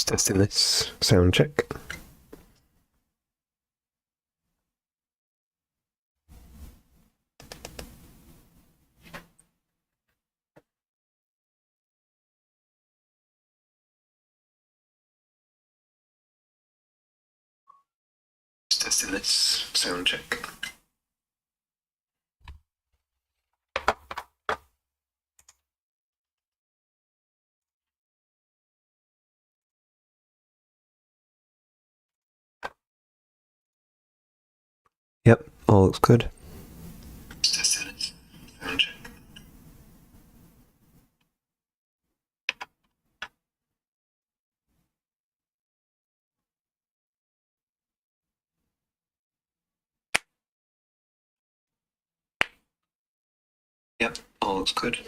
Just testing this. Sound check. Just testing this. Sound check. Yep, all looks good. Just testing it. Sound check. Yep, all looks good.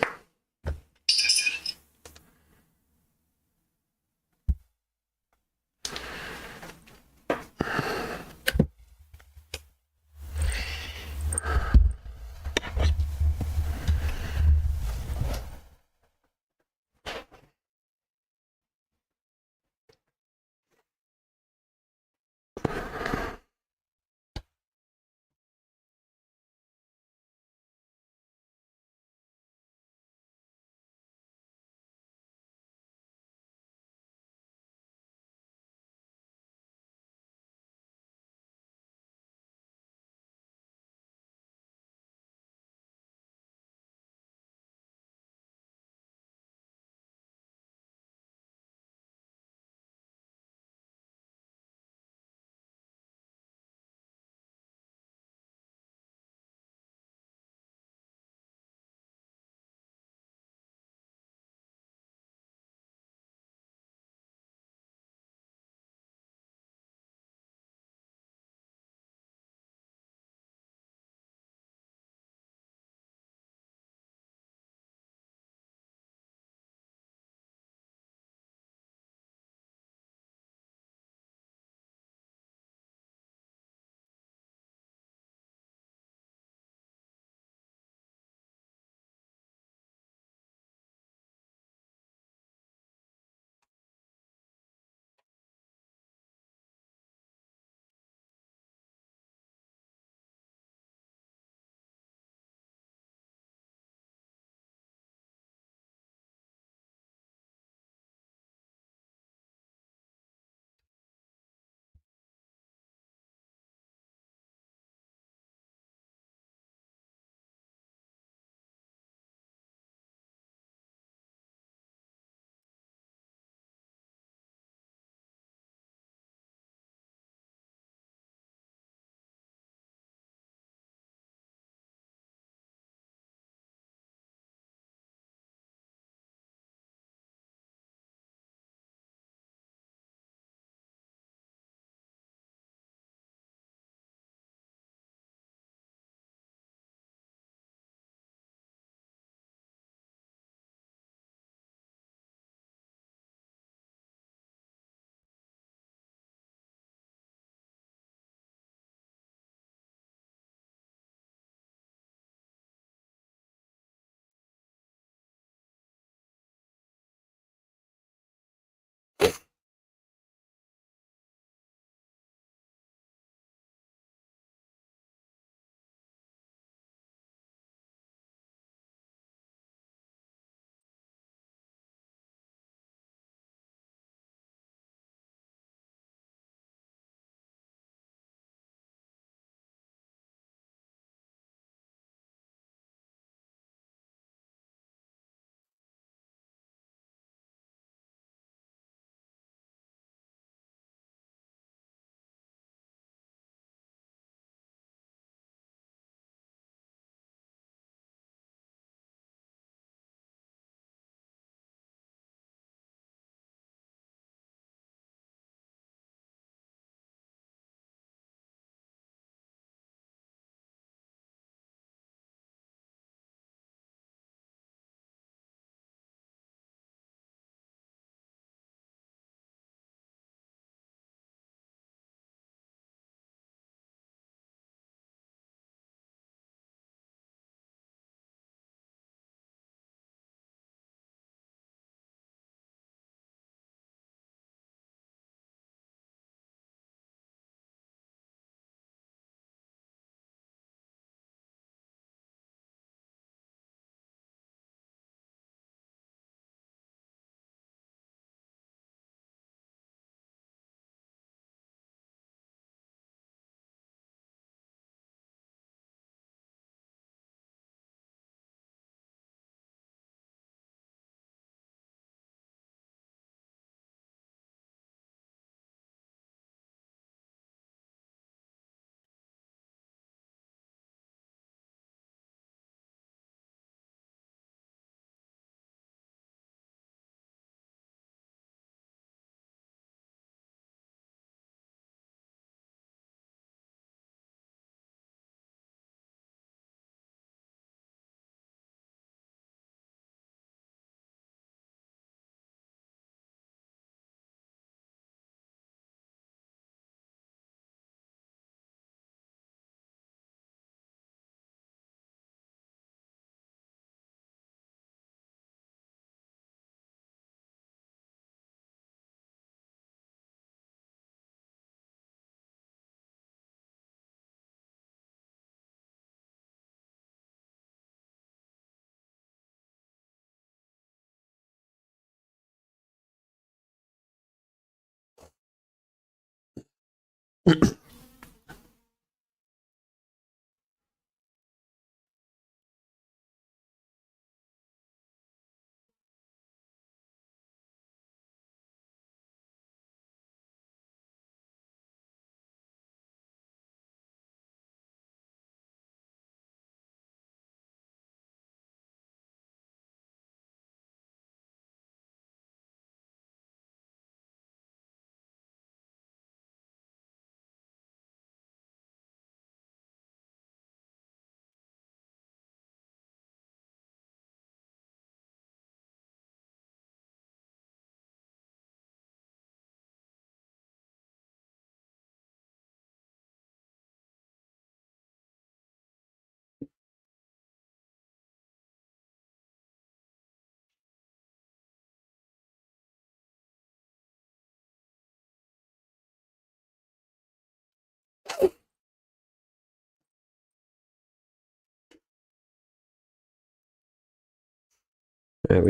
We're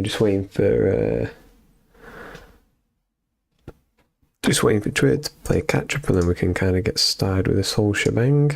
just waiting for Trade to play catch up, and then we can kind of get started with this whole shebang.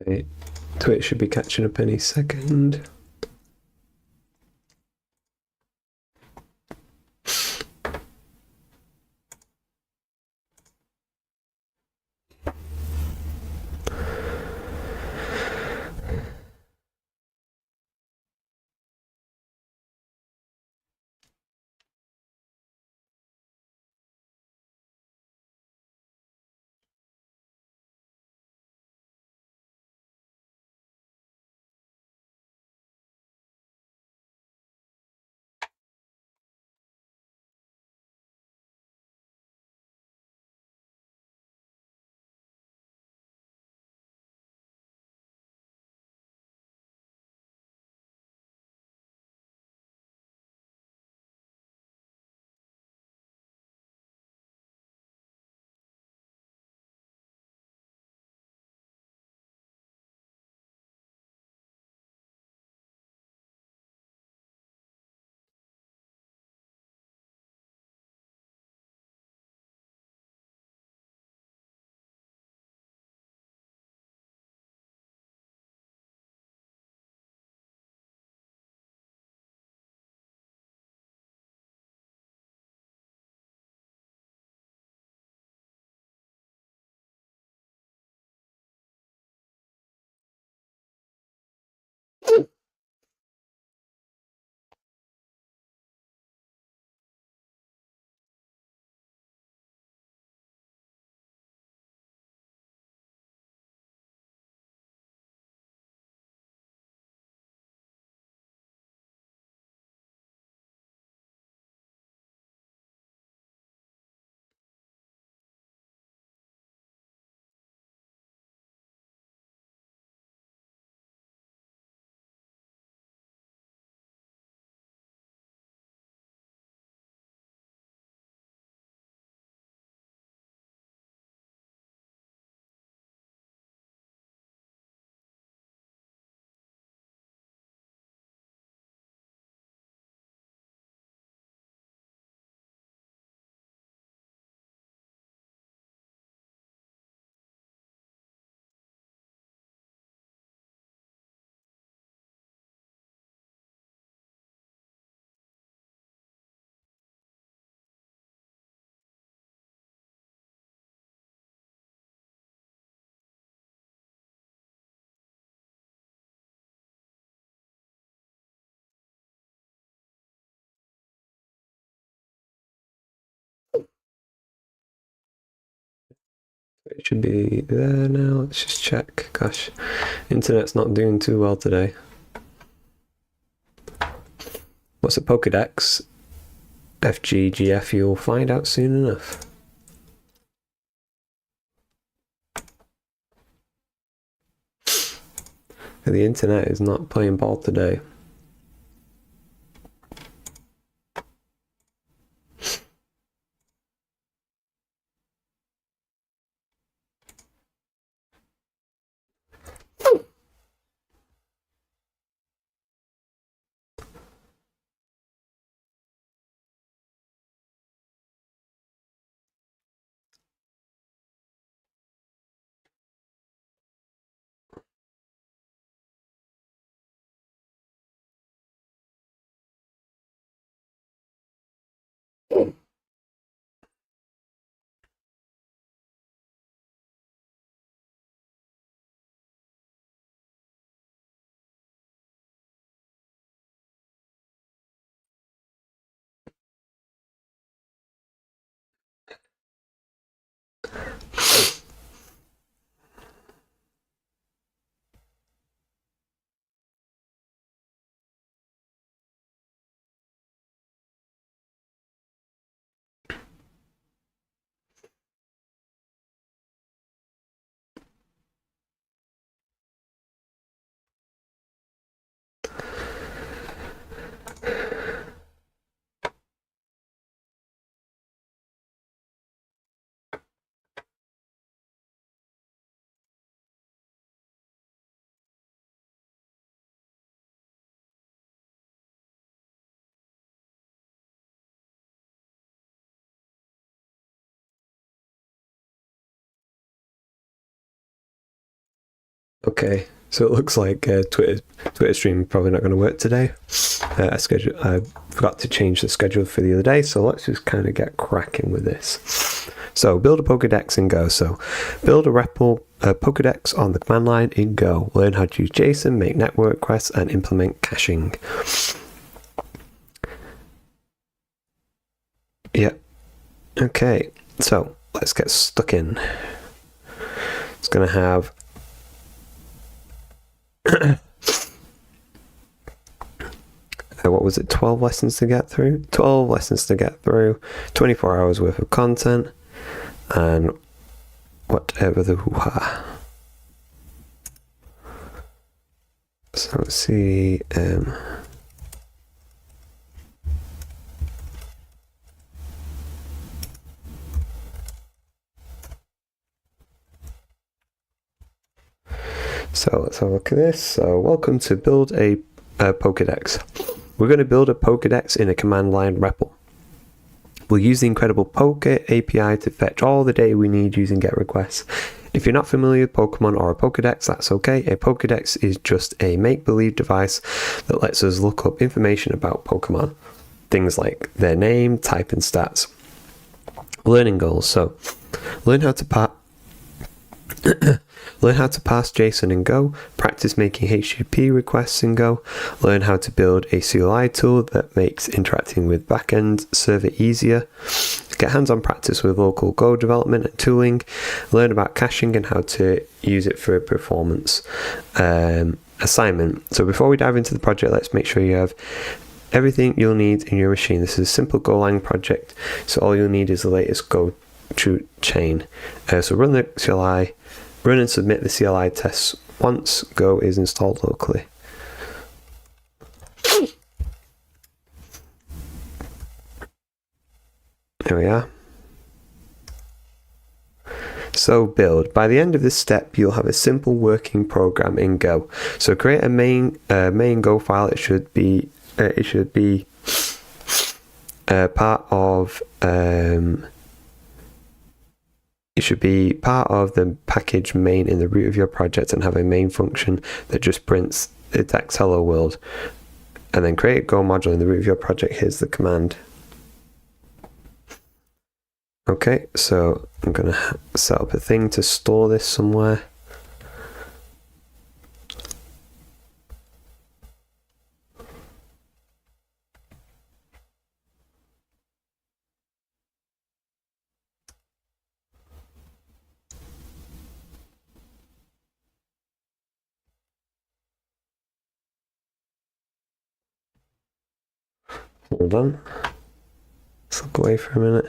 Right. Twitch should be catching up any second. It should be there now. Let's just check. Gosh, internet's not doing too well today. What's a Pokedex? FGGF, you'll find out soon enough. The internet is not playing ball today. Okay, so it looks like Twitter stream probably not going to work today. I forgot to change the schedule for the other day, so let's just kind of get cracking with this. So build a Pokedex in Go. So build a REPL Pokedex on the command line in Go. Learn how to use JSON, make network requests, and implement caching. Yeah. Okay, so let's get stuck in. It's going to have what was it, 12 lessons to get through? 12 lessons to get through, 24 hours worth of content, and whatever the hoo-ha. So let's see. So let's have a look at this. So welcome to build a Pokedex. We're going to build a Pokedex in a command line REPL. We'll use the incredible Poke API to fetch all the data we need using GET requests. If you're not familiar with Pokemon or a Pokedex, that's okay. A Pokedex is just a make-believe device that lets us look up information about Pokemon. Things like their name, type, and stats. Learning goals. So, learn how to pass JSON in Go, practice making HTTP requests in Go, learn how to build a CLI tool that makes interacting with backend server easier, get hands-on practice with local Go development and tooling, learn about caching and how to use it for a performance assignment. So before we dive into the project, let's make sure you have everything you'll need in your machine. This is a simple Golang project, so all you'll need is the latest Go chain. So run the CLI, run and submit the CLI tests once Go is installed locally. There we are. So build. By the end of this step, you'll have a simple working program in Go. So create a main Go file. It should be part of it should be part of the package main in the root of your project and have a main function that just prints the text hello world. And then create a Go module in the root of your project. Here's the command. Okay, so I'm going to set up a thing to store this somewhere. Hold on. Let's look away for a minute.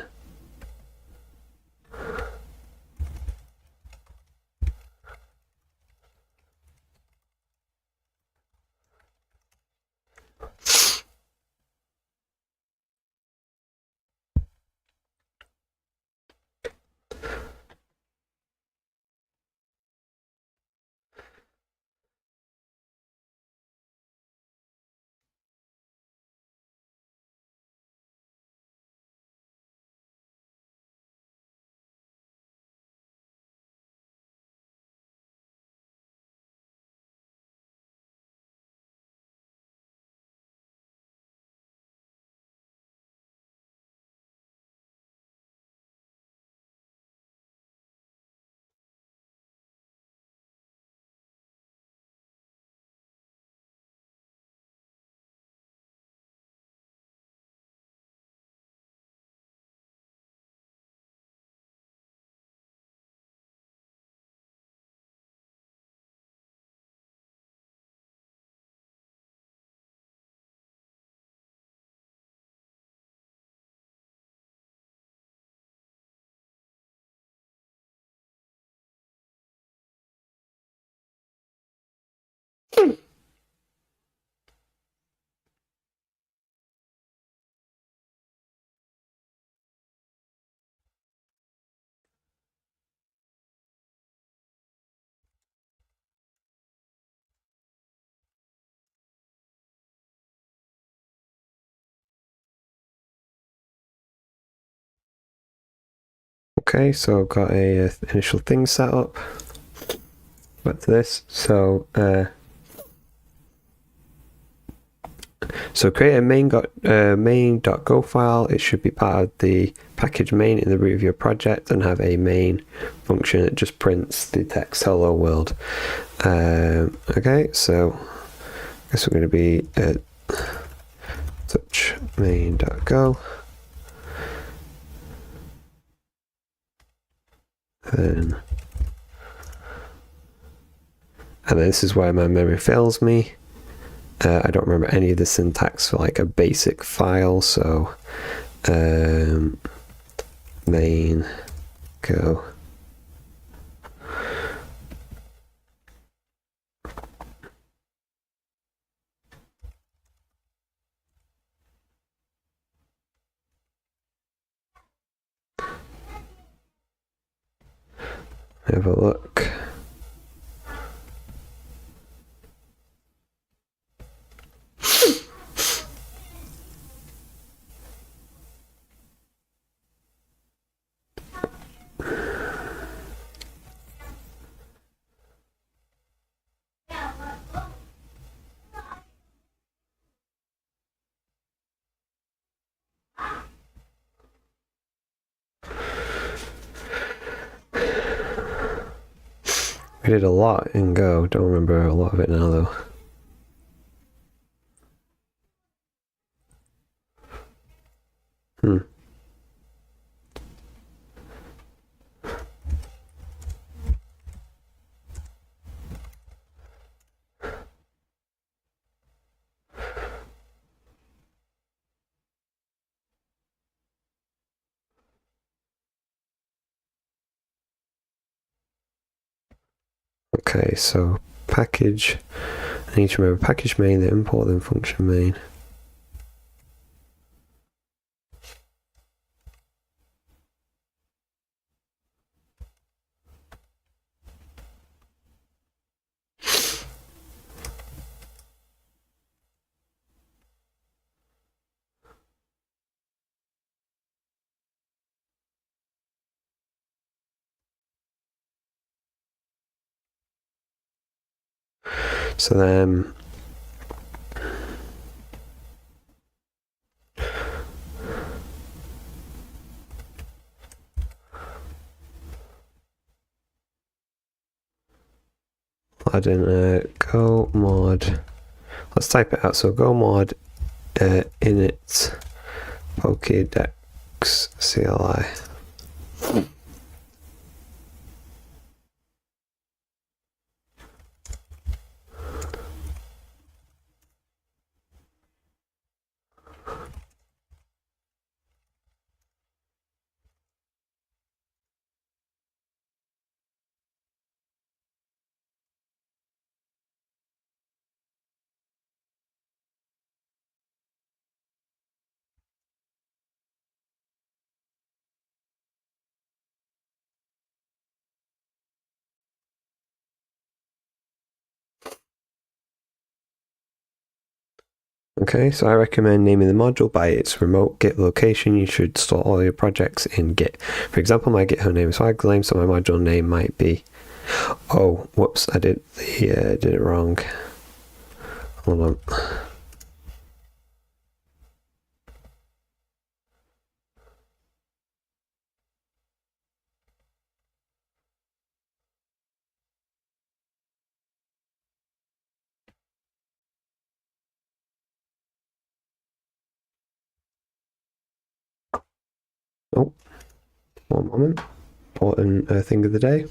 Okay, so I've got a initial thing set up. back to this. So create a main.go file. It should be part of the package main in the root of your project and have a main function that just prints the text hello world. Okay, so I guess we're going to be touch main.go. And then this is where my memory fails me. I don't remember any of the syntax for like a basic file, so main go. Have a look. We did a lot in Go. Don't remember a lot of it now though. Okay, so package. I need to remember package main, then import, then function main. So then add in go mod. Let's type it out. So go mod init Pokedex CLI. Okay, so I recommend naming the module by its remote Git location. You should store all your projects in Git. For example, my GitHub name is Swagglame, so my module name might be... Oh, whoops, I did it wrong. Hold on. Oh, one moment. Important thing of the day.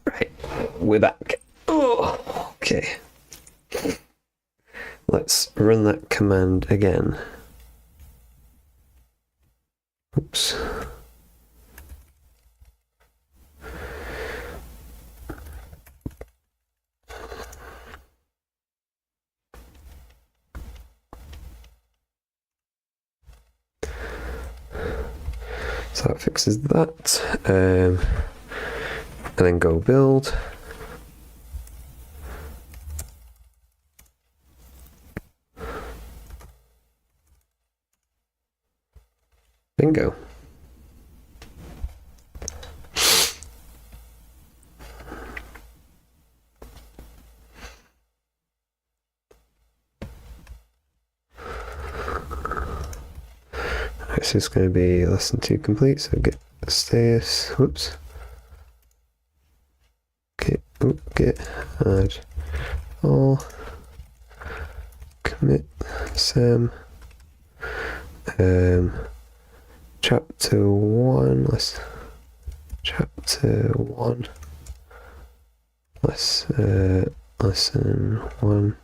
Right, we're back. Oh, okay. Let's run that command again. Oops. So that fixes that. And then go build. Bingo. This is going to be lesson 2 complete, so get status, whoops. Get add all, commit sem, chapter 1, lesson 1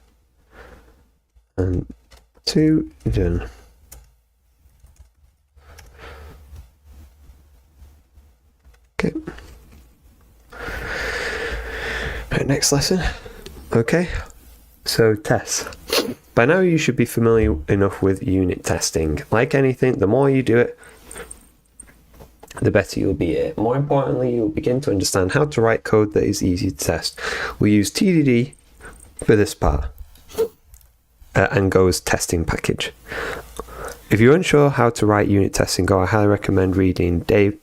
and 2 done. Okay. Right, next lesson. Okay, so tests. By now you should be familiar enough with unit testing. Like anything, the more you do it, the better you'll be at it. More importantly, you'll begin to understand how to write code that is easy to test. We'll use TDD for this part and Go's testing package. If you're unsure how to write unit testing, I highly recommend reading Dave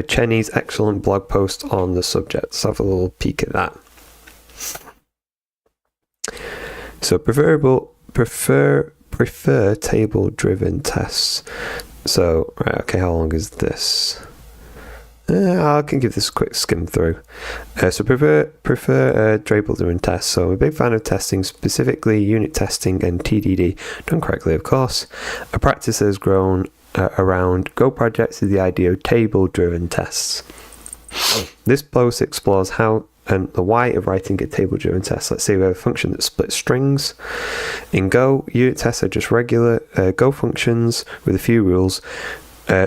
Cheney's excellent blog post on the subject. Let's have a little peek at that. So prefer table-driven tests. So, right, okay, how long is this? I can give this a quick skim through. So prefer table-driven tests. So I'm a big fan of testing, specifically unit testing and TDD, done correctly, of course. A practice has grown around Go projects is the idea of table-driven tests. This post explores how and the why of writing a table-driven test. Let's say we have a function that splits strings. In Go, unit tests are just regular Go functions with a few rules.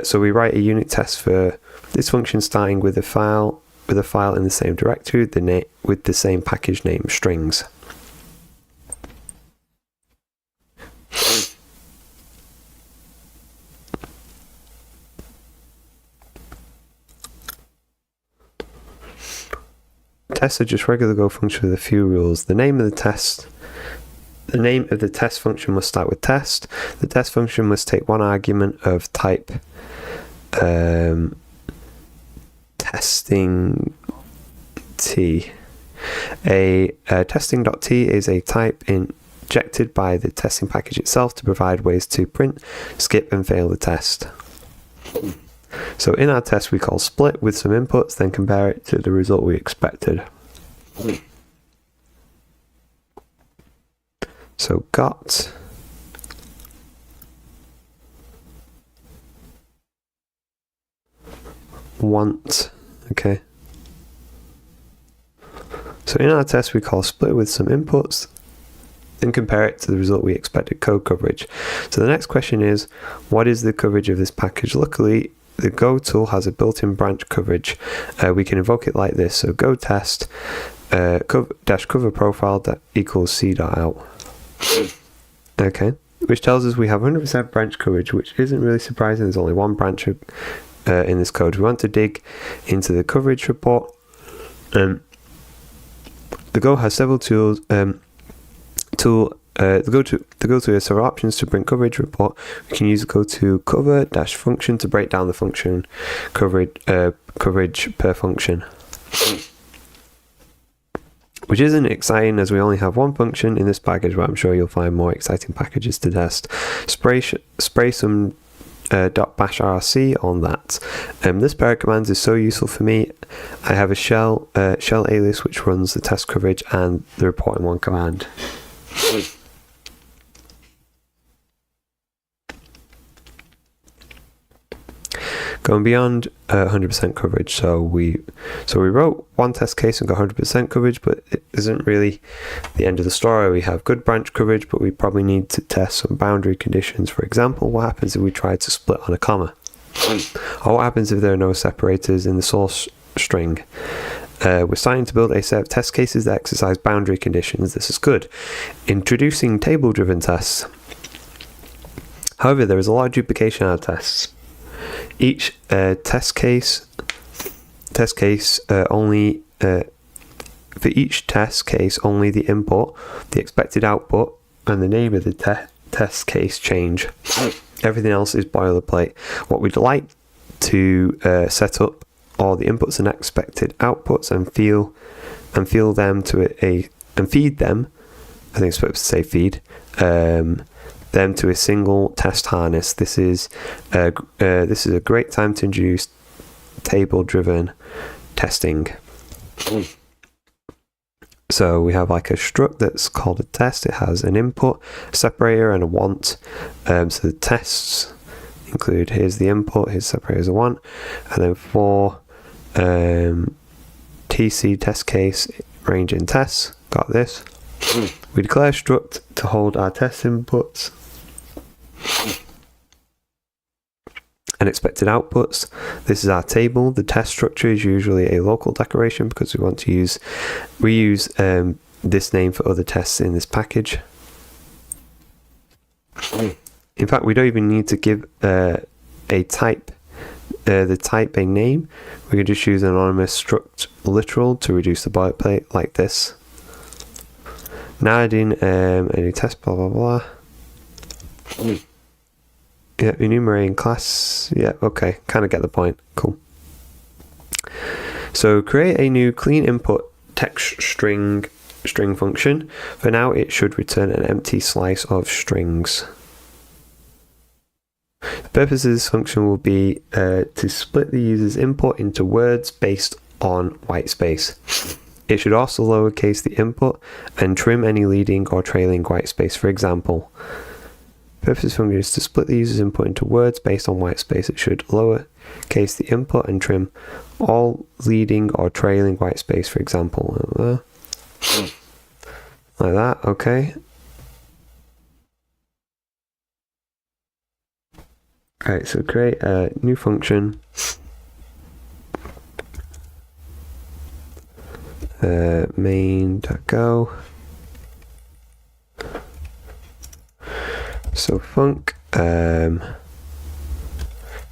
So we write a unit test for this function starting with a file in the same directory with the same package name, strings. Tests are just regular Go functions with a few rules. The name of the test function must start with test. The test function must take one argument of type testing t. A testing.t is a type injected by the testing package itself to provide ways to print, skip, and fail the test. So in our test we call split with some inputs, then compare it to the result we expected. So got want, okay. So in our test we call split with some inputs, then compare it to the result we expected, code coverage. So the next question is, what is the coverage of this package? Luckily, the Go tool has a built-in branch coverage. We can invoke it like this. So go test cover profile that equals c.out. Okay, which tells us we have 100% branch coverage, which isn't really surprising. There's only one branch in this code. We want to dig into the coverage report. The Go has several tools. The Go to has several options to bring coverage report. We can use the Go to cover-function to break down the function coverage per function, which isn't exciting as we only have one function in this package, but I'm sure you'll find more exciting packages to test. Spray some .bash rc on that. This pair of commands is so useful for me. I have a shell alias which runs the test coverage and the report in one command. going beyond 100% coverage. So we wrote one test case and got 100% coverage, but it isn't really the end of the story. We have good branch coverage, but we probably need to test some boundary conditions. For example, what happens if we try to split on a comma? Or what happens if there are no separators in the source string? We're starting to build a set of test cases that exercise boundary conditions. This is good. Introducing table-driven tests. However, there is a lot of duplication in our tests. Each test case only for each test case, only the input, the expected output, and the name of the test case change. Everything else is boilerplate. What we'd like to set up are the inputs and expected outputs, and feed them. I think it's supposed to say feed. Them to a single test harness. This is a great time to introduce table-driven testing. So we have like a struct that's called a test. It has an input, a separator, and a want. So the tests include, here's the input, here's the separator, is a want, and then for TC test case range in tests, got this. We declare struct to hold our test inputs and expected outputs. This is our table. The test structure is usually a local declaration because we want to reuse this name for other tests in this package. In fact, we don't even need to give the type a name. We can just use an anonymous struct literal to reduce the boilerplate like this. Now adding a new test, blah blah blah. Yeah, enumerating class. Yeah, okay, kind of get the point. Cool. So create a new clean input text string function. For now, it should return an empty slice of strings. The purpose of this function will be to split the user's input into words based on white space. It should also lowercase the input and trim any leading or trailing white space. For example, the purpose of the function is to split the user's input into words based on white space. It should lowercase the input and trim all leading or trailing white space. For example, like that. Okay. Alright, so create a new function. Main.go. So func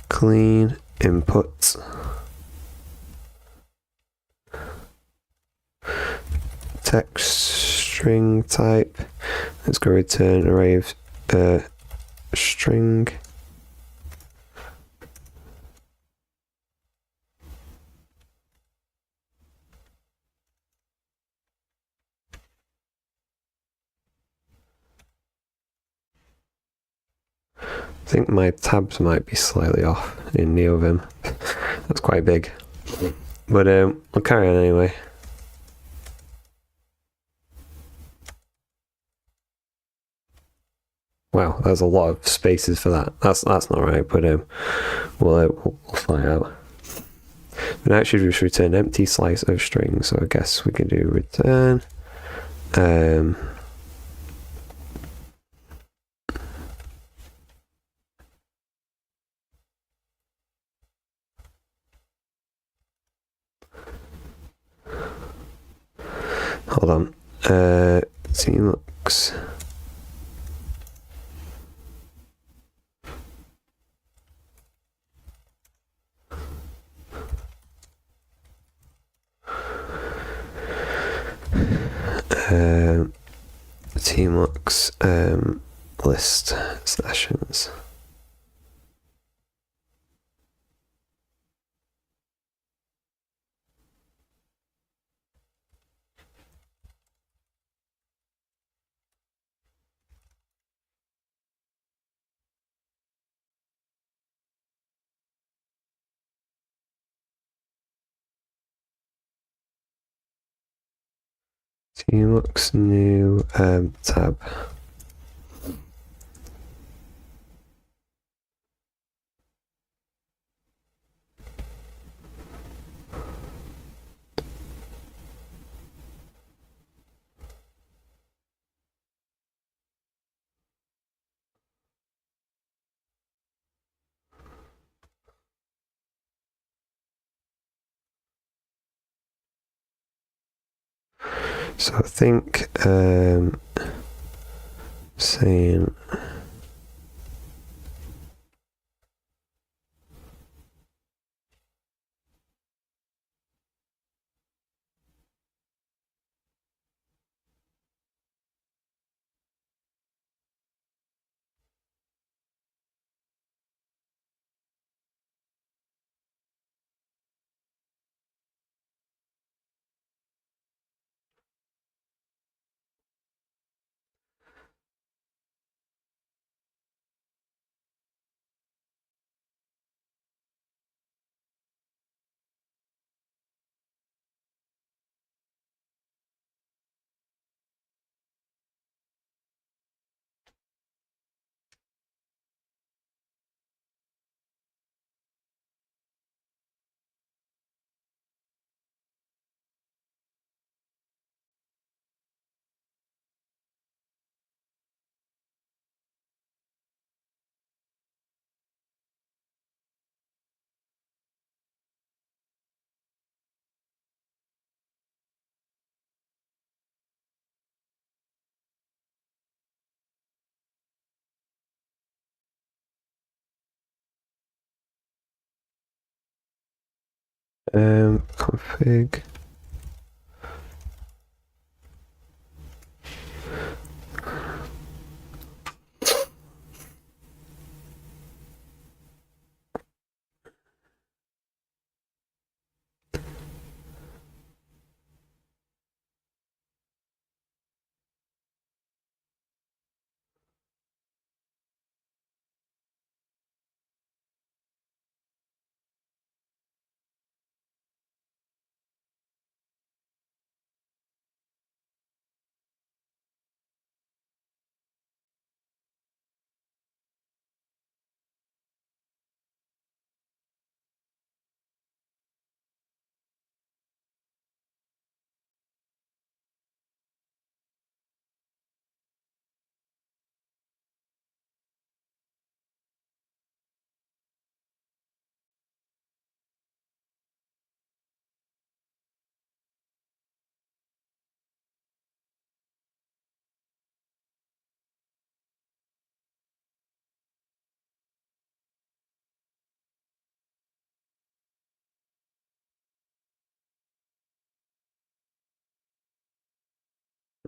clean input text string type. Let's go return array of string. I think my tabs might be slightly off in NeoVim. That's quite big. But we'll carry on anyway. Wow, there's a lot of spaces for that. That's not right, but we'll fly out. But now it should just return an empty slice of string, so I guess we can do return. Hold on. Cmux. Tmux list sessions. Tmux new tab. So I think saying config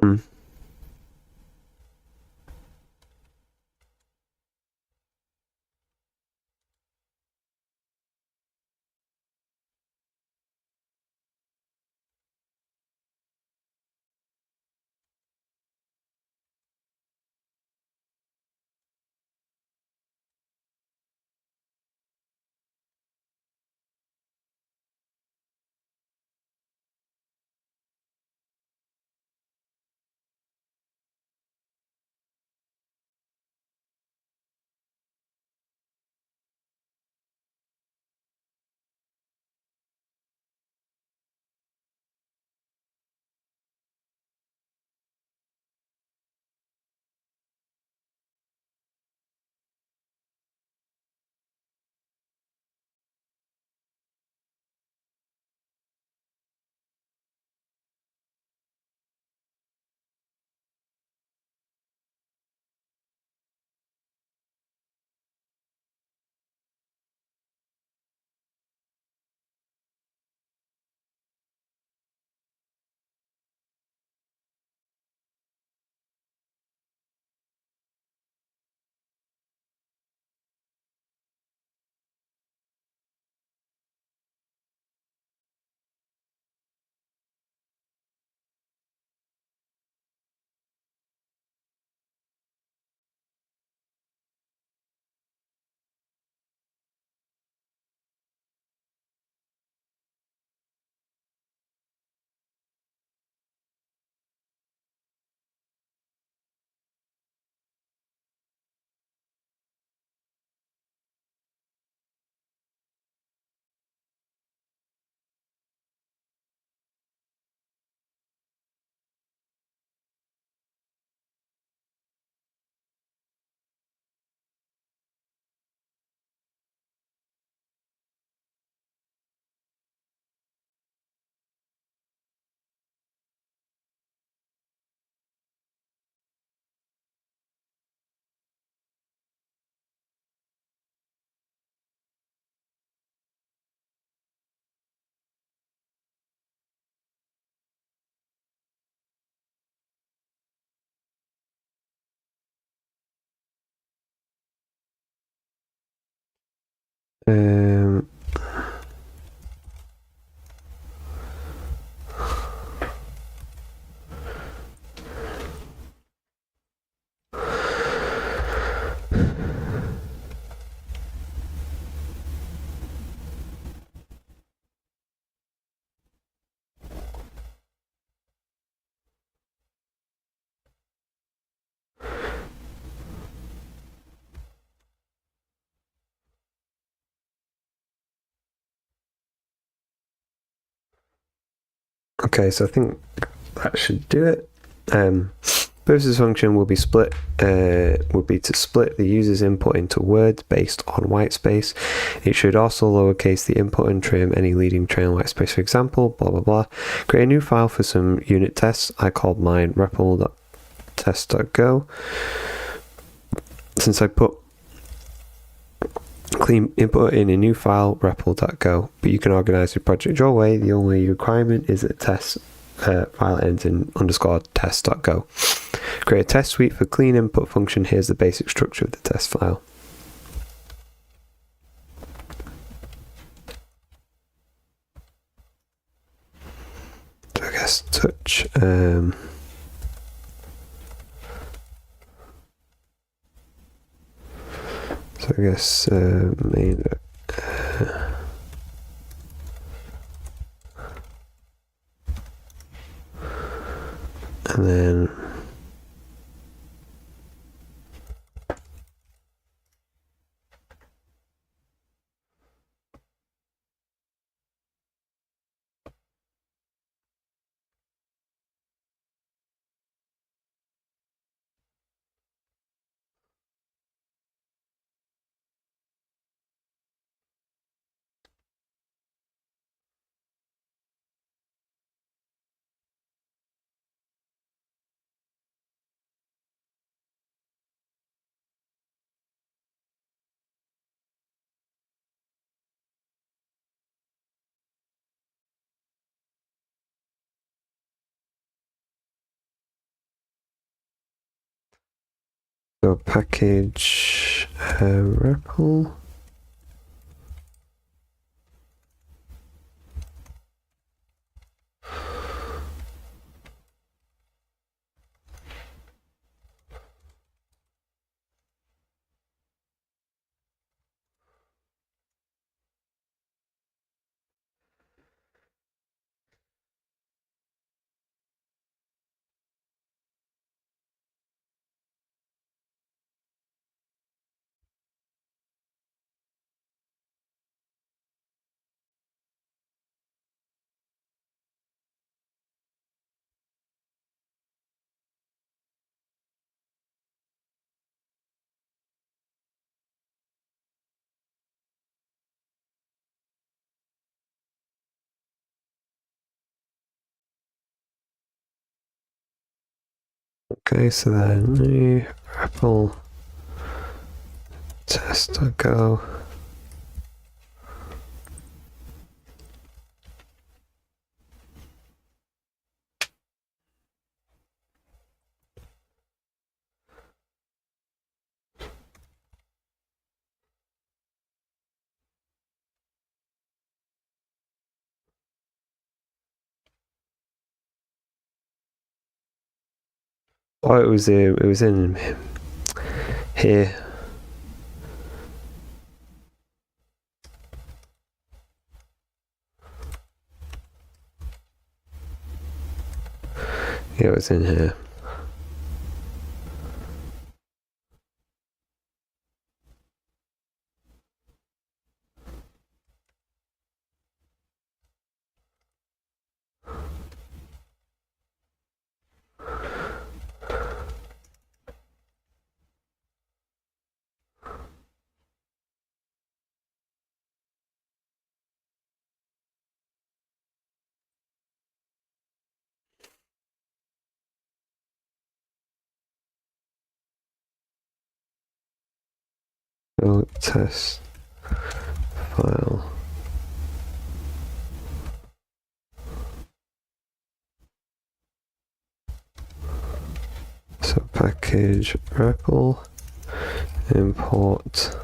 mm, Um, okay, so I think that should do it. Purposes function will be to split the user's input into words based on whitespace. It should also lowercase the input and trim any leading trail whitespace. For example, blah blah blah. Create a new file for some unit tests. I called mine REPL.test.go. Since I put clean input in a new file, REPL.go, but you can organize your project your way. The only requirement is that test file ends in _test.go. Create a test suite for clean input function. Here's the basic structure of the test file. So I guess touch. So I guess main. And then so package REPL. Okay, so then new REPL test.go. Oh, it was in here. Yeah, it was in here. So test file. So package REPL import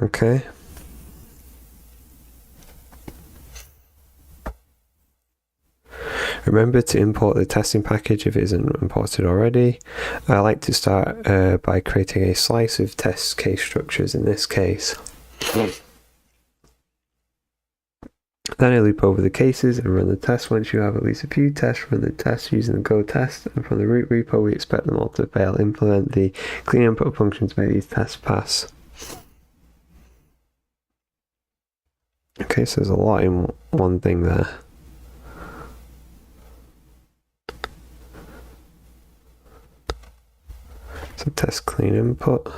Okay. Remember to import the testing package if it isn't imported already. I like to start by creating a slice of test case structures in this case. Then I loop over the cases and run the test. Once you have at least a few tests, run the tests using the Go test. And from the root repo, we expect them all to fail. Implement the clean input function to make these tests pass. Okay, so there's a lot in one thing there. So test clean input.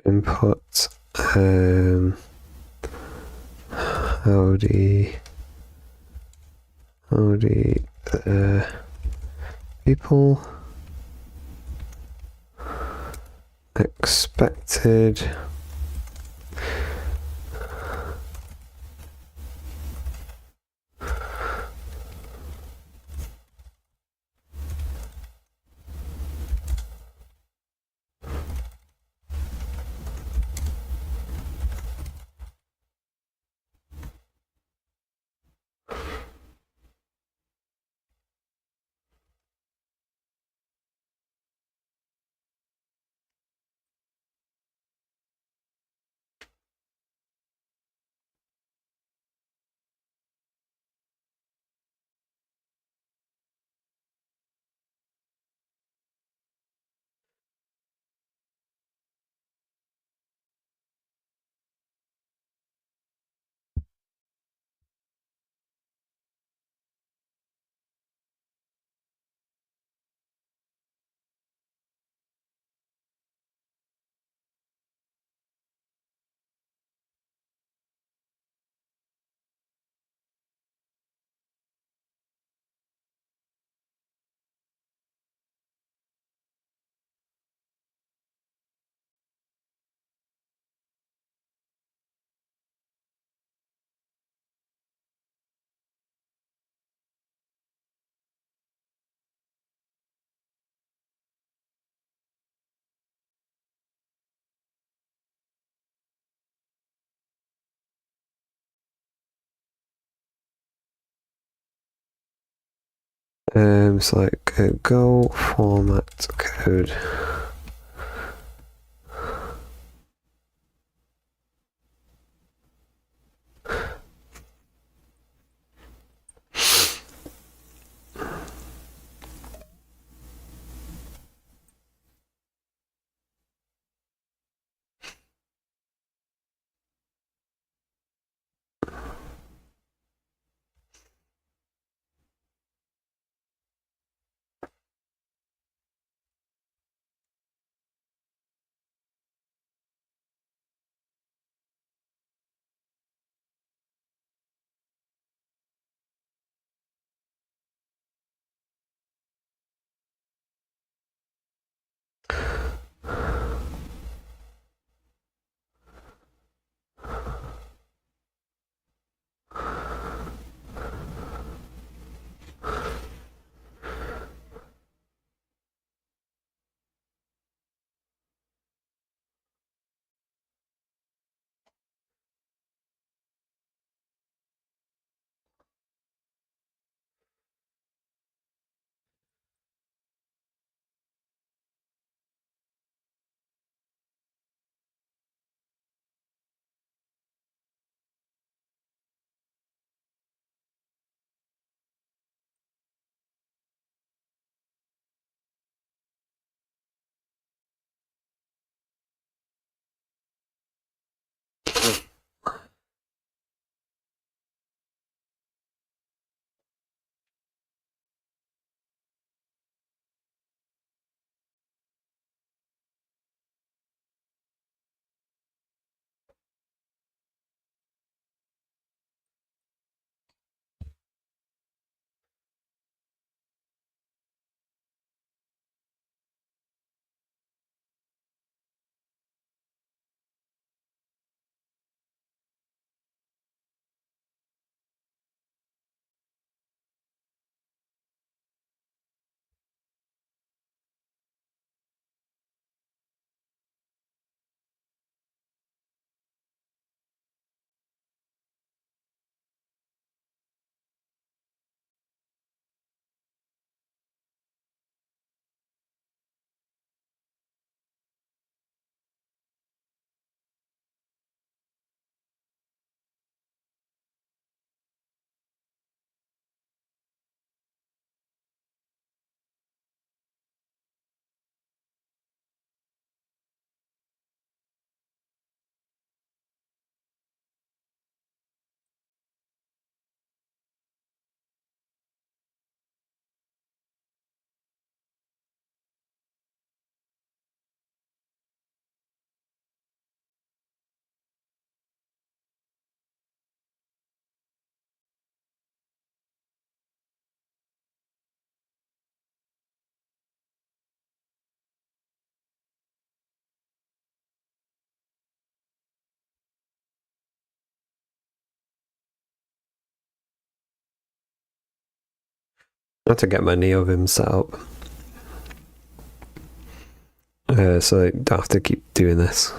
Input howdy people expected So like go format code. I have to get my NeoVim set up. So I don't have to keep doing this.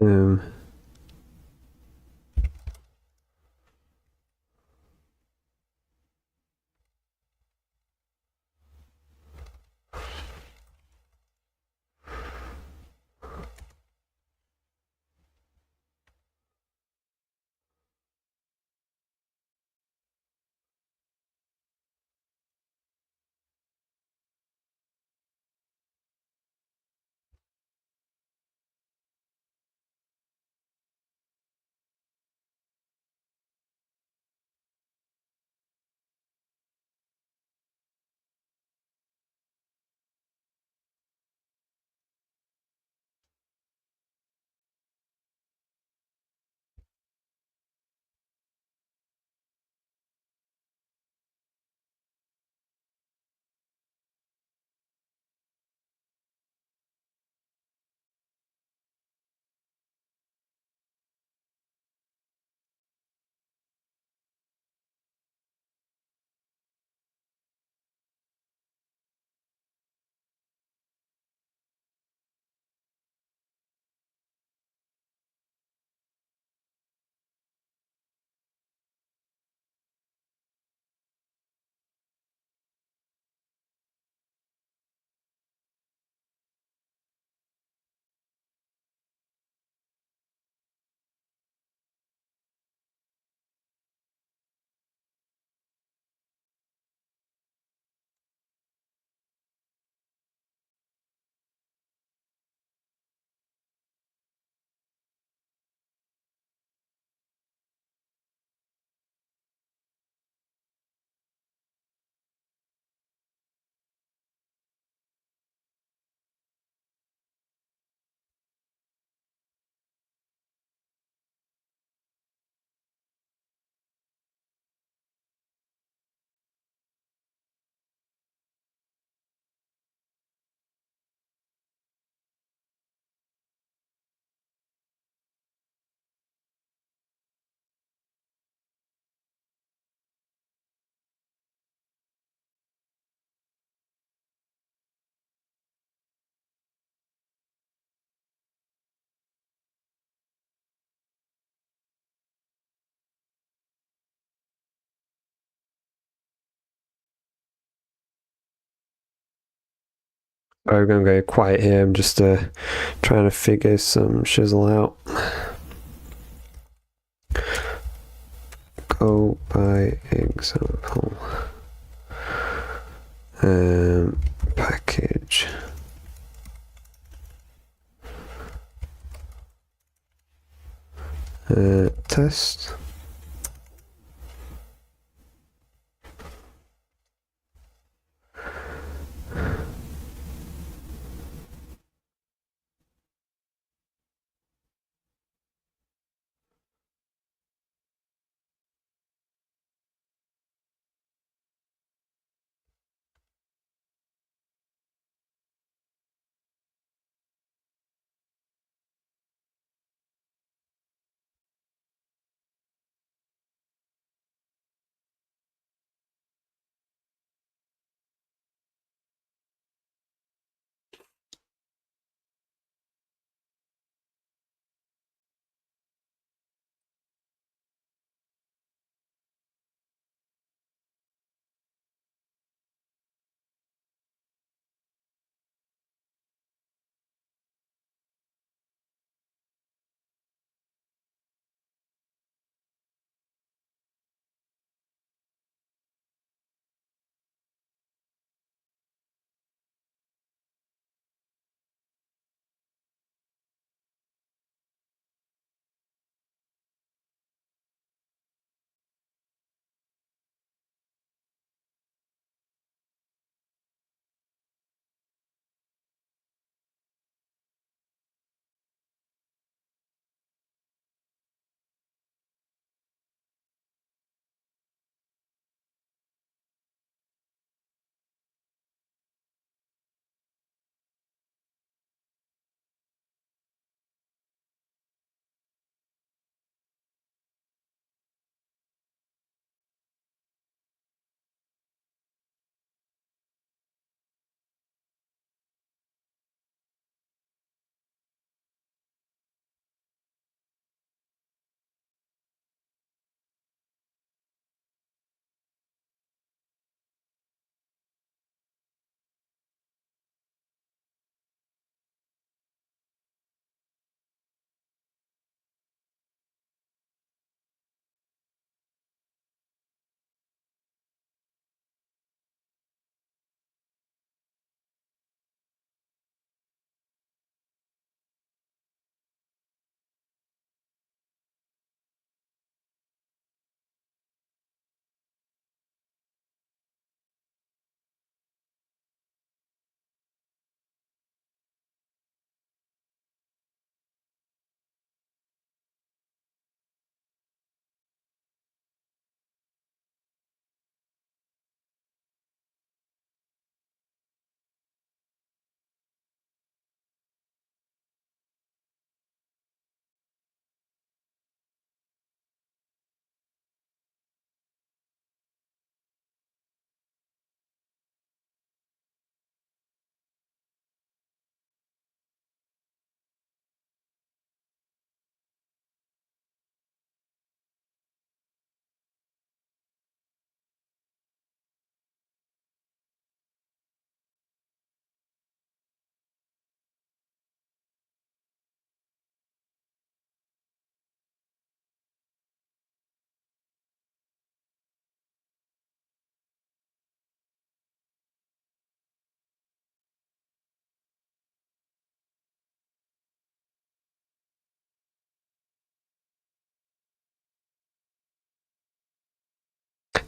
Um, I'm going to go quiet here. I'm just trying to figure some shizzle out. Go by example. Package. Test.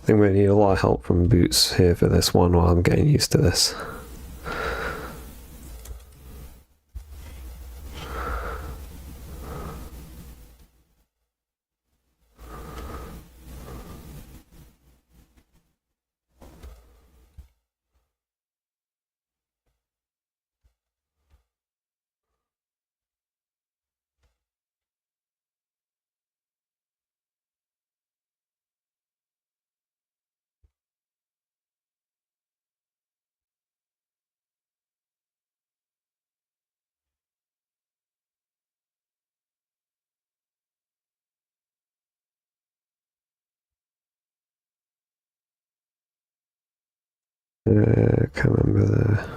I think we need a lot of help from Boots here for this one while I'm getting used to this. Can't remember the...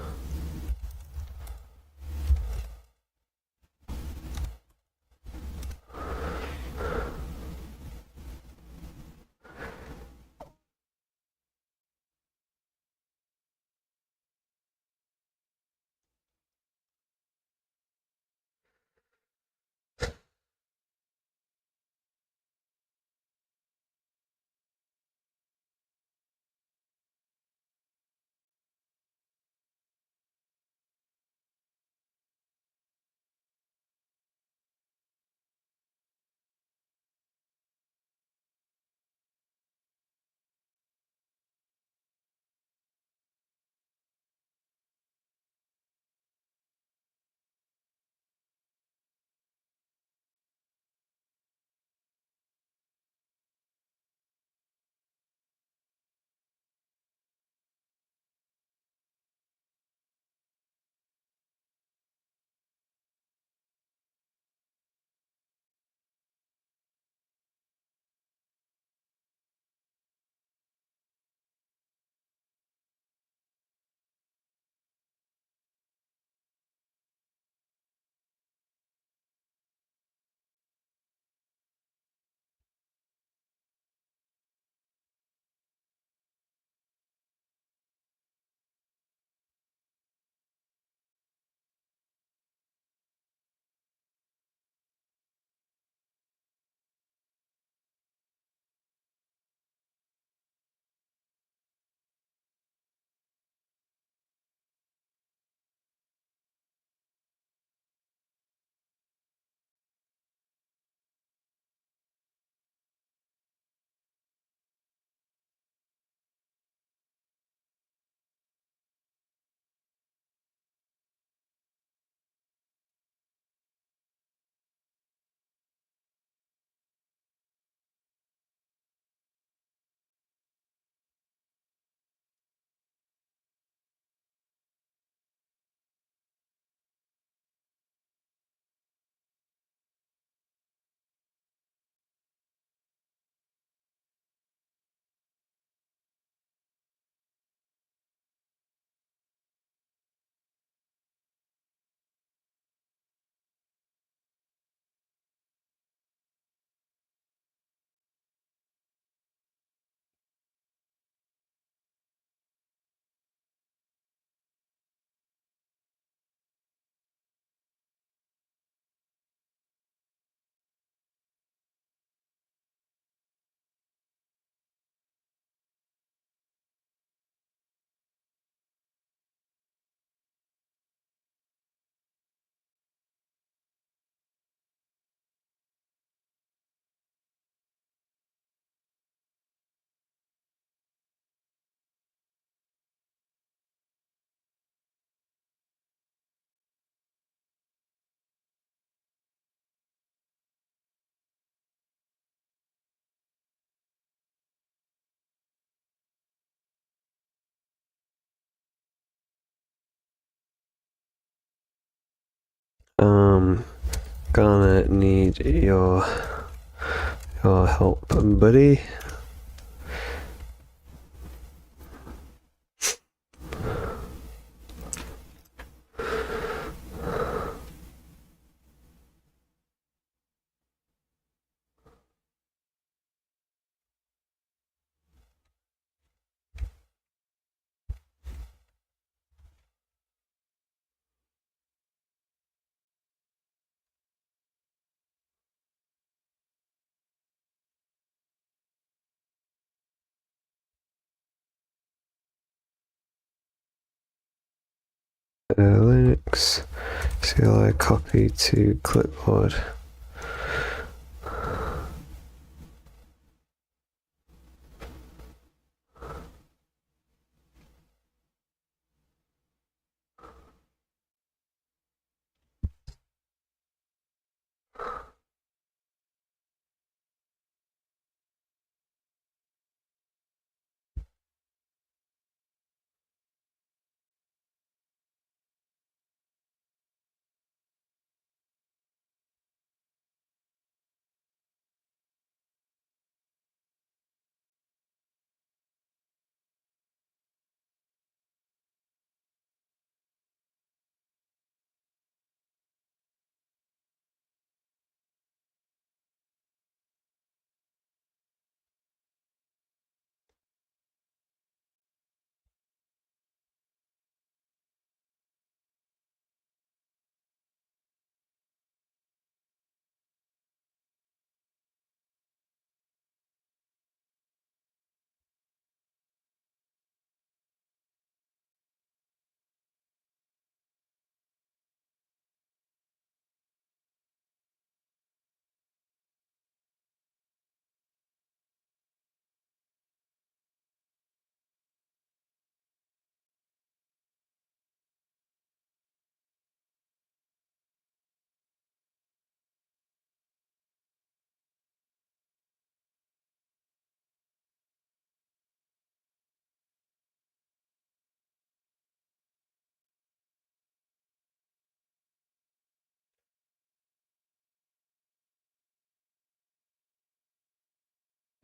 Gonna need your help, buddy. Linux CLI copy to clipboard.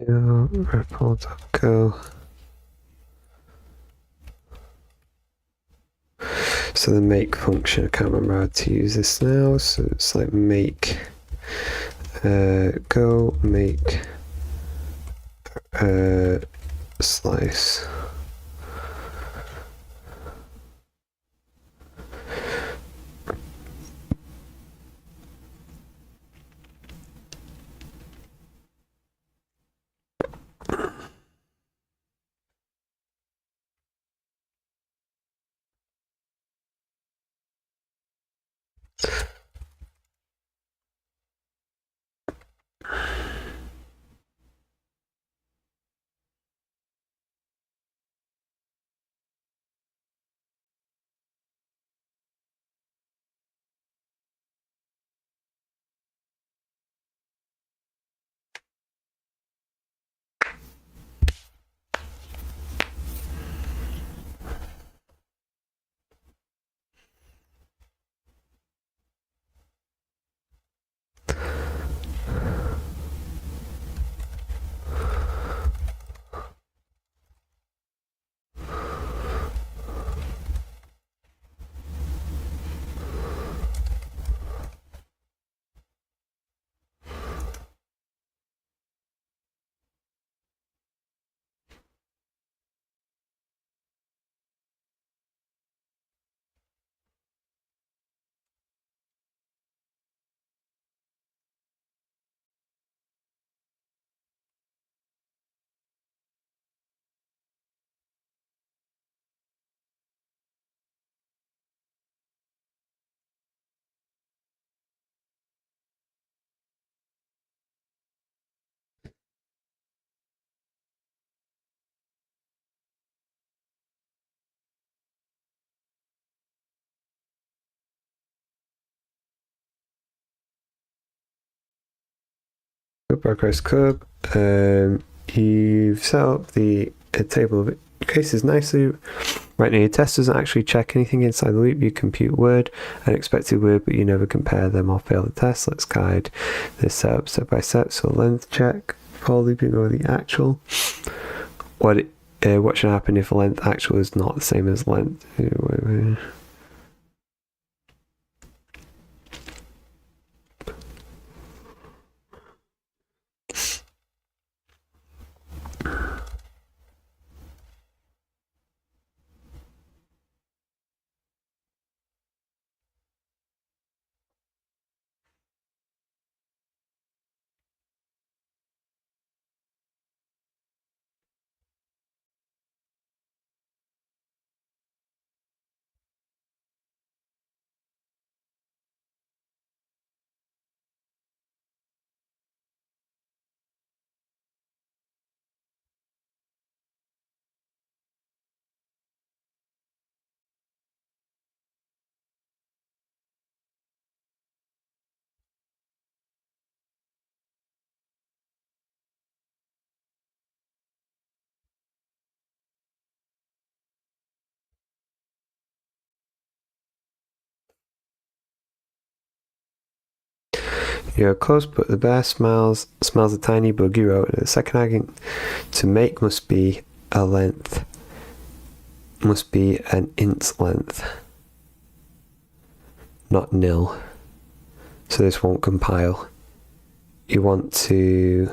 REPL.go. So the make function, I can't remember how to use this now. So it's like make go make slice. Progress curve. You've set up the table of cases nicely. Right now, your test doesn't actually check anything inside the loop. You compute word and expected word, but you never compare them or fail the test. Let's guide this setup step by step. So length check, for looping over the actual. What should happen if length actual is not the same as length? You're close, but the bear smells a tiny buggy road. The second argument to make must be an int length, not nil. So this won't compile. You want to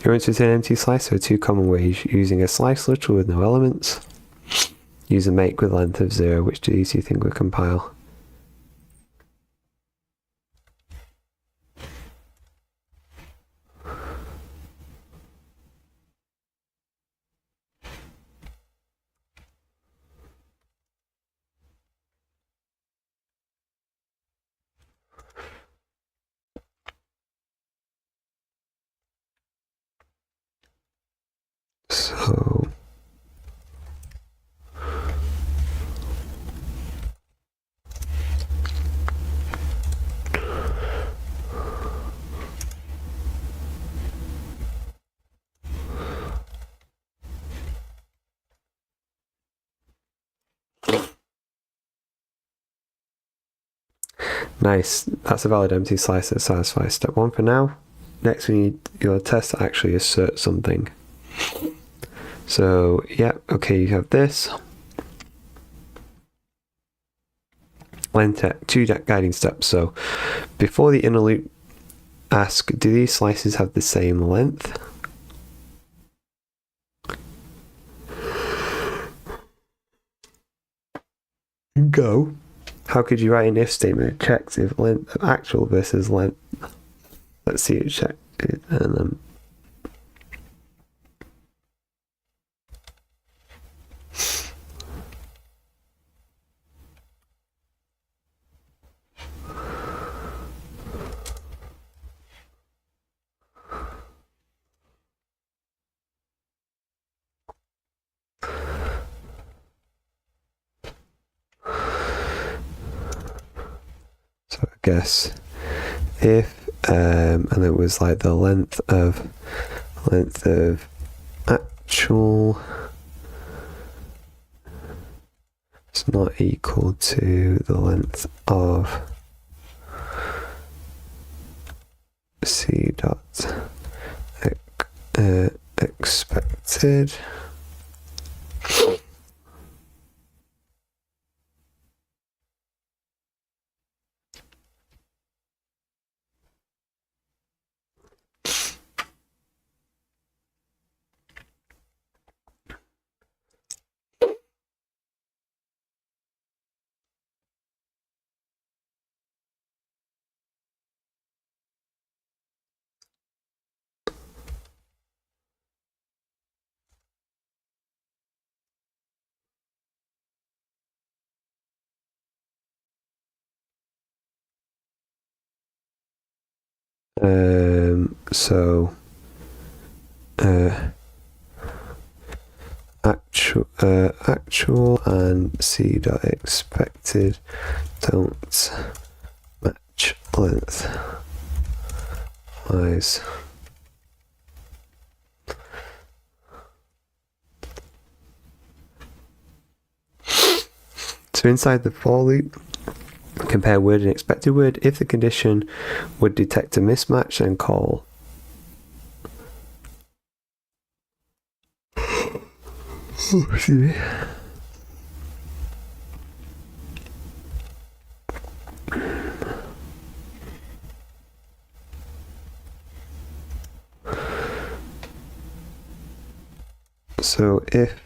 return an empty slice. There are two common ways: using a slice literal with no elements. Use a make with length of 0. Which do you think will compile? So nice. That's a valid empty slice that satisfies step 1 for now. Next we need your test to actually assert something. So yeah, okay, you have this. Length 2 guiding steps. So before the inner loop, ask, do these slices have the same length? Go. How could you write an if statement that checks if length of actual versus length? Let's see it check it and then so I guess if and it was like the length of actual is not equal to the length of c dot expected. So actual and c dot expected don't match length wise. So inside the for loop, compare word and expected word. If the condition would detect a mismatch, then call excuse me. So if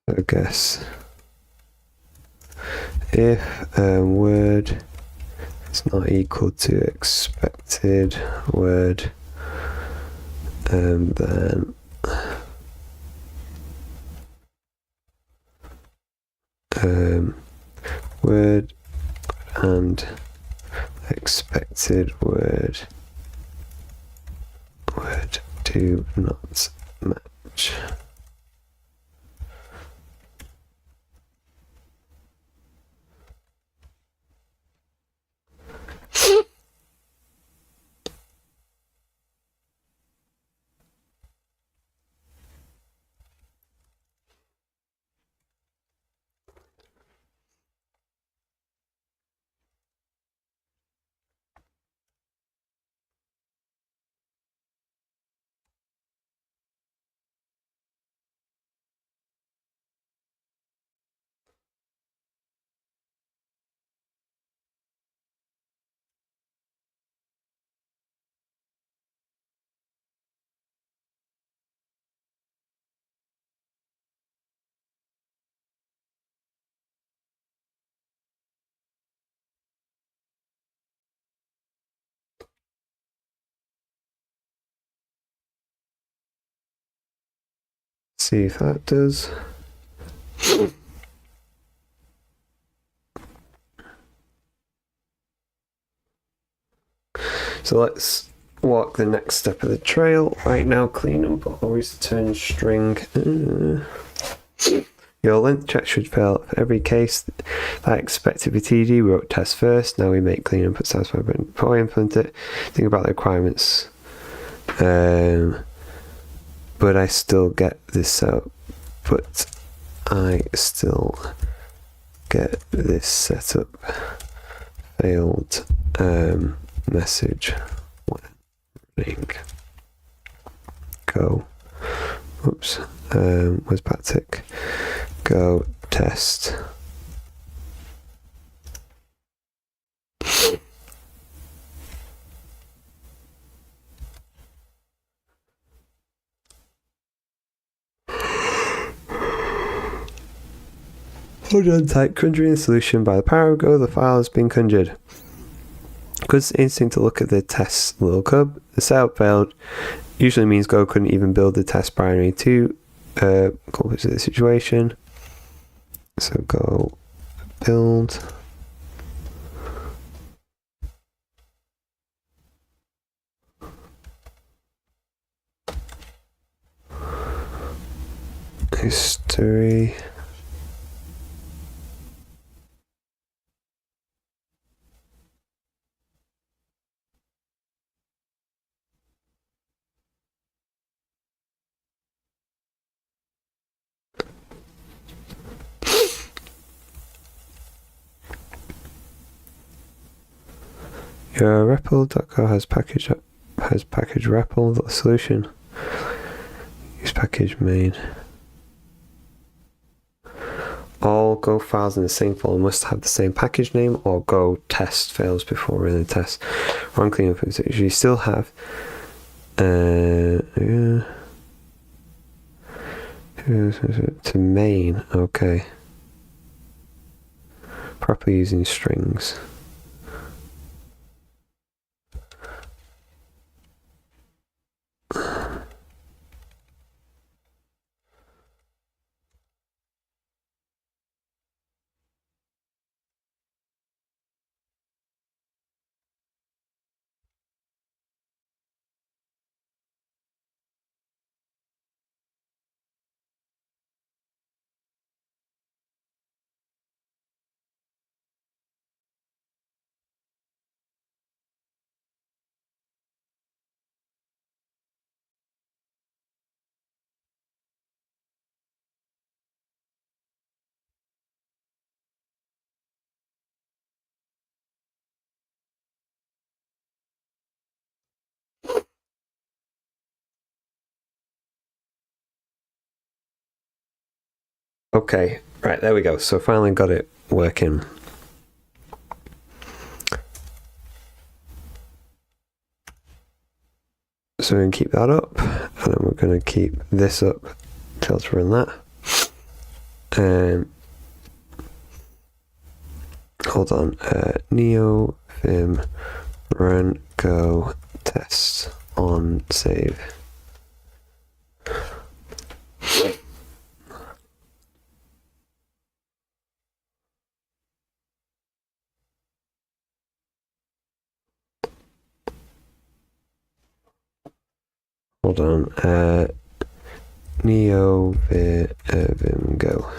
I guess if word is not equal to expected word, then word and expected word do not match. See if that does. So let's walk the next step of the trail. Right now, clean up, always return string. Your length check should fail for every case that expect to be TD. We wrote test first. Now we make clean up at satisfy button before we implement it. Think about the requirements. But I still get this set up. Failed message warning. Go. Oops. Where's backtick? Go test. Hold on tight. Conjuring the solution by the power of Go. The file has been conjured. Because it's instinct to look at the test little cub. The setup failed. Usually means Go couldn't even build the test binary to complicate the situation. So Go build. History. Your REPL.co has package REPL, the solution. Use package main. All Go files in the same folder must have the same package name, or Go test fails before running the test. Run cleanup. You still have to main. Okay. Properly using strings. Okay, right, there we go. So finally got it working. So we're going to keep that up, and then we're going to keep this up till to run that. Hold on, neo vim run go test on save. hold on. Neo Vim Go.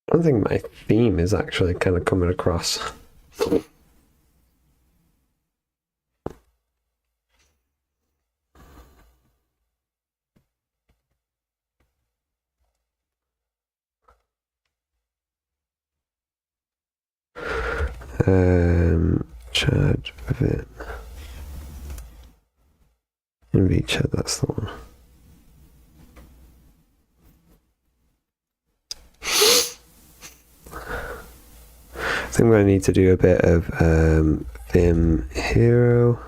I don't think my theme is actually kind of coming across. Chad Vim. Chad, that's the one. I think I'm going to need to do a bit of Vim Hero.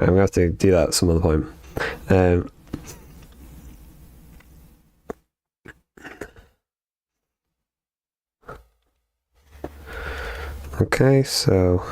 I'm going to have to do that at some other point. Okay, so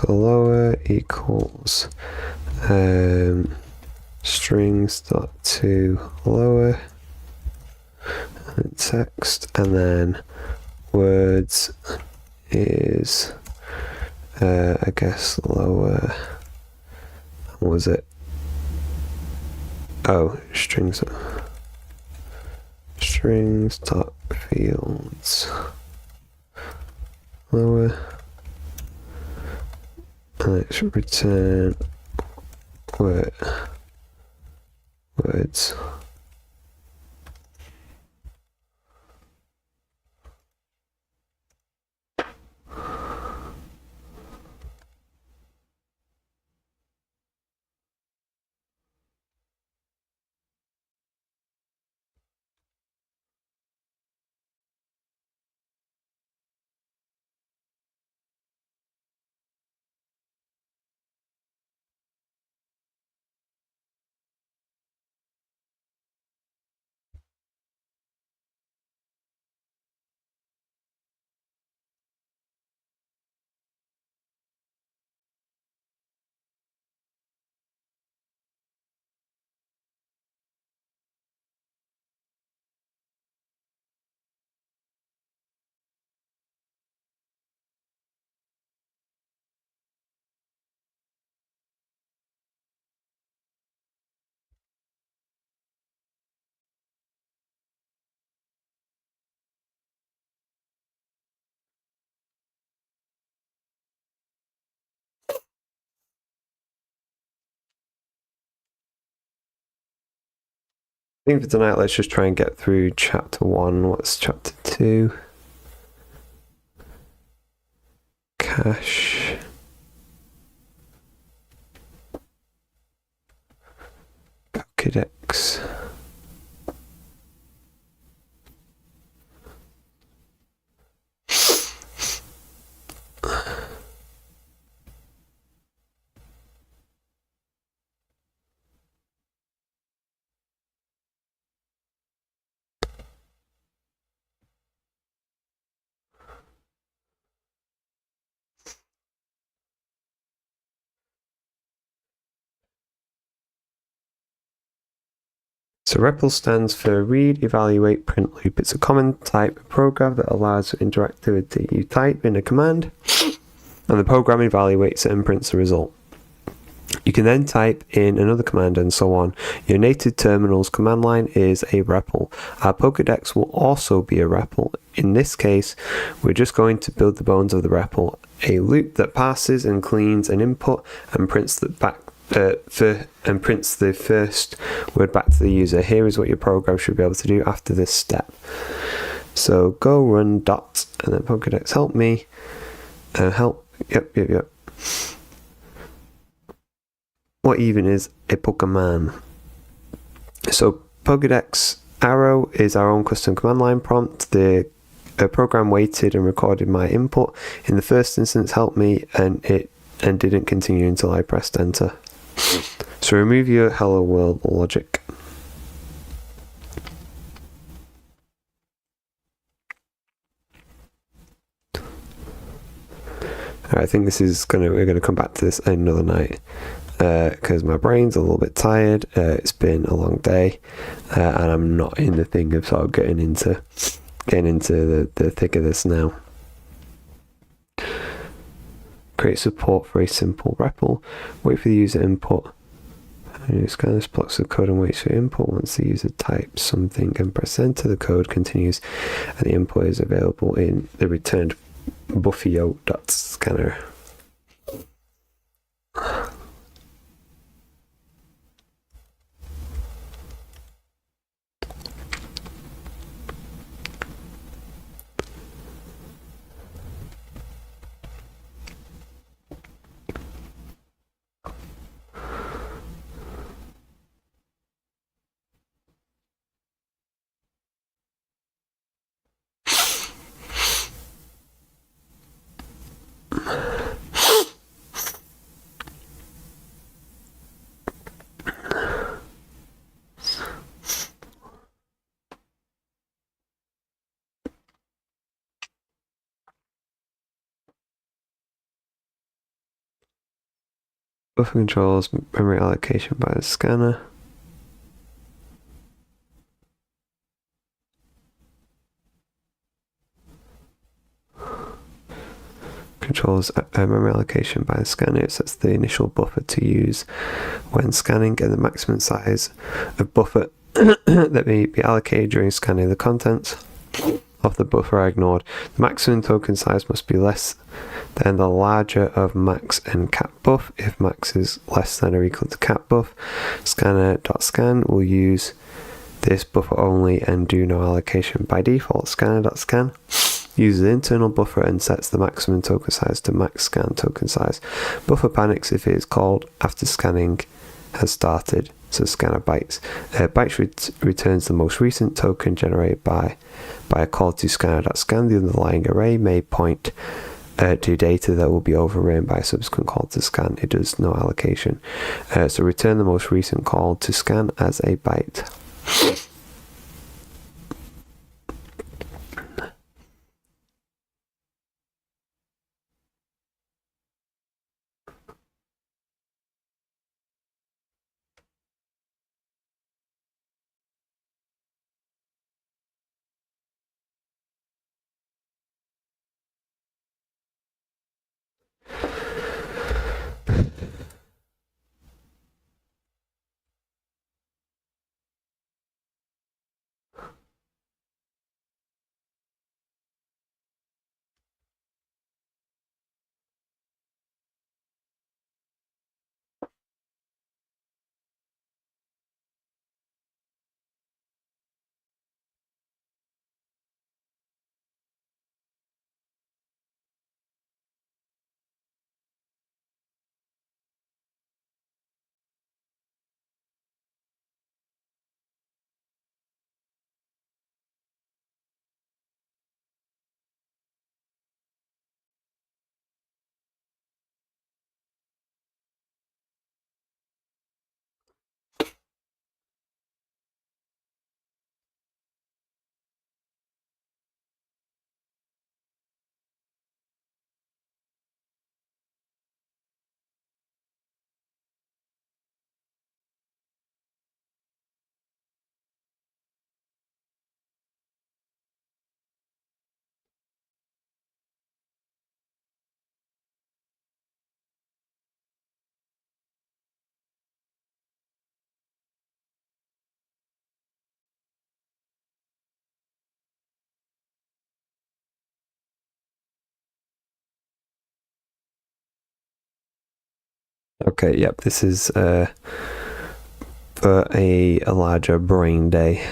So lower equals strings dot to lower and text, and then words is I guess lower. What was it? Oh, strings dot fields lower, and let's return words. I think for tonight, let's just try and get through chapter 1. What's chapter 2? Cache. Pokedex. So REPL stands for Read, Evaluate, Print Loop. It's a common type of program that allows interactivity. You type in a command, and the program evaluates it and prints the result. You can then type in another command and so on. Your native terminal's command line is a REPL. Our Pokedex will also be a REPL. In this case, we're just going to build the bones of the REPL, a loop that passes and cleans an input and prints the first word back to the user. Here is what your program should be able to do after this step. So go run dot and then Pokedex help me. Help. Yep. What even is a Pokemon? So Pokedex arrow is our own custom command line prompt. The program waited and recorded my input. In the first instance, help me, and didn't continue until I pressed enter. So remove your hello world logic. I think we're gonna come back to this another night because my brain's a little bit tired. It's been a long day, and I'm not in the thing of sort of getting into the thick of this now. Create support for a simple REPL. Wait for the user input. Scan this blocks of code and waits for input. Once the user types something and press enter, the code continues, and the input is available in the returned buffio.scanner. Buffer controls memory allocation by the scanner. Controls memory allocation by the scanner. It sets the initial buffer to use when scanning and the maximum size of buffer that may be allocated during scanning. The contents of the buffer are ignored. The maximum token size must be less than the larger of max and cap buff. If max is less than or equal to cap buff, scanner.scan will use this buffer only and do no allocation. By default, scanner.scan uses the internal buffer and sets the maximum token size to max scan token size. Buffer panics if it is called after scanning has started, so scanner bytes. Bytes returns the most recent token generated by a call to scanner.scan. The underlying array may point to data that will be overwritten by a subsequent call to scan. It does no allocation. So return the most recent call to scan as a byte. Okay, yep, this is for a larger brain day.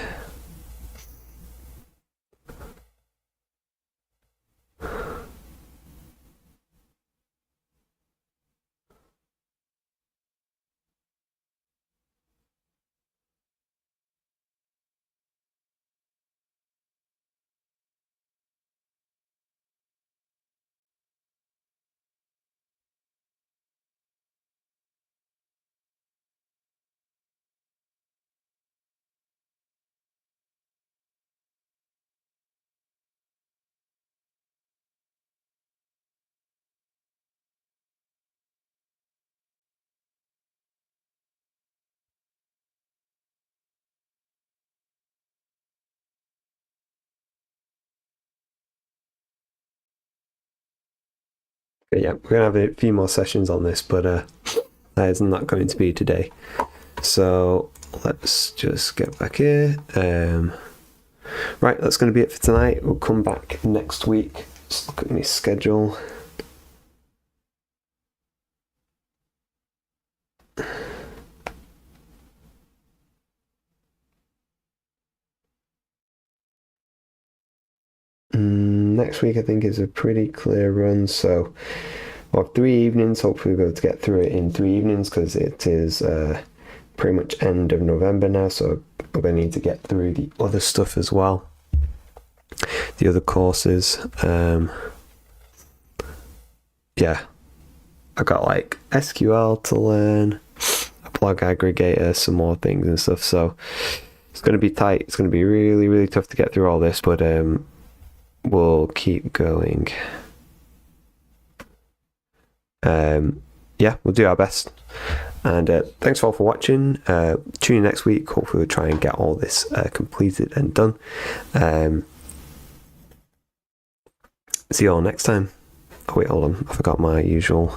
But yeah, we're gonna have a few more sessions on this, but that is not going to be today. So let's just get back here. Right, that's going to be it for tonight. We'll come back next week. Just look at my schedule. Next week I think is a pretty clear run, so we'll have 3 evenings. Hopefully we'll be able to get through it in 3 evenings because it is pretty much end of November now, so we're going to need to get through the other stuff as well, the other courses. Yeah, I got like SQL to learn, a blog aggregator, some more things and stuff, so it's going to be tight. It's going to be really, really tough to get through all this, but we'll keep going. yeah, we'll do our best. And thanks all for watching. Tune in next week. Hopefully we'll try and get all this completed and done. See you all next time. Oh wait, hold on. I forgot my usual.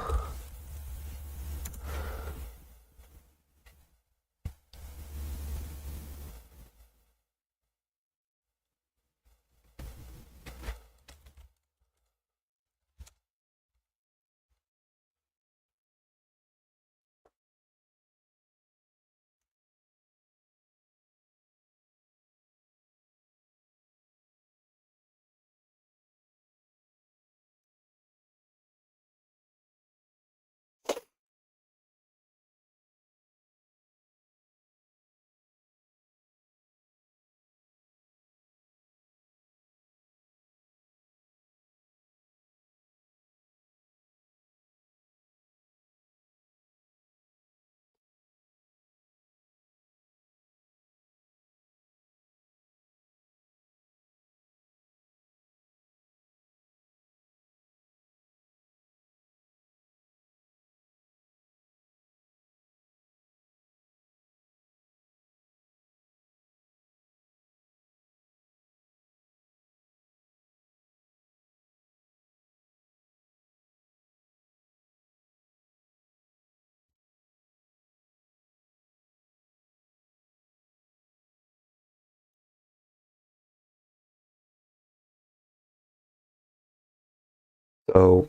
So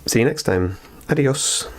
see you next time. Adios.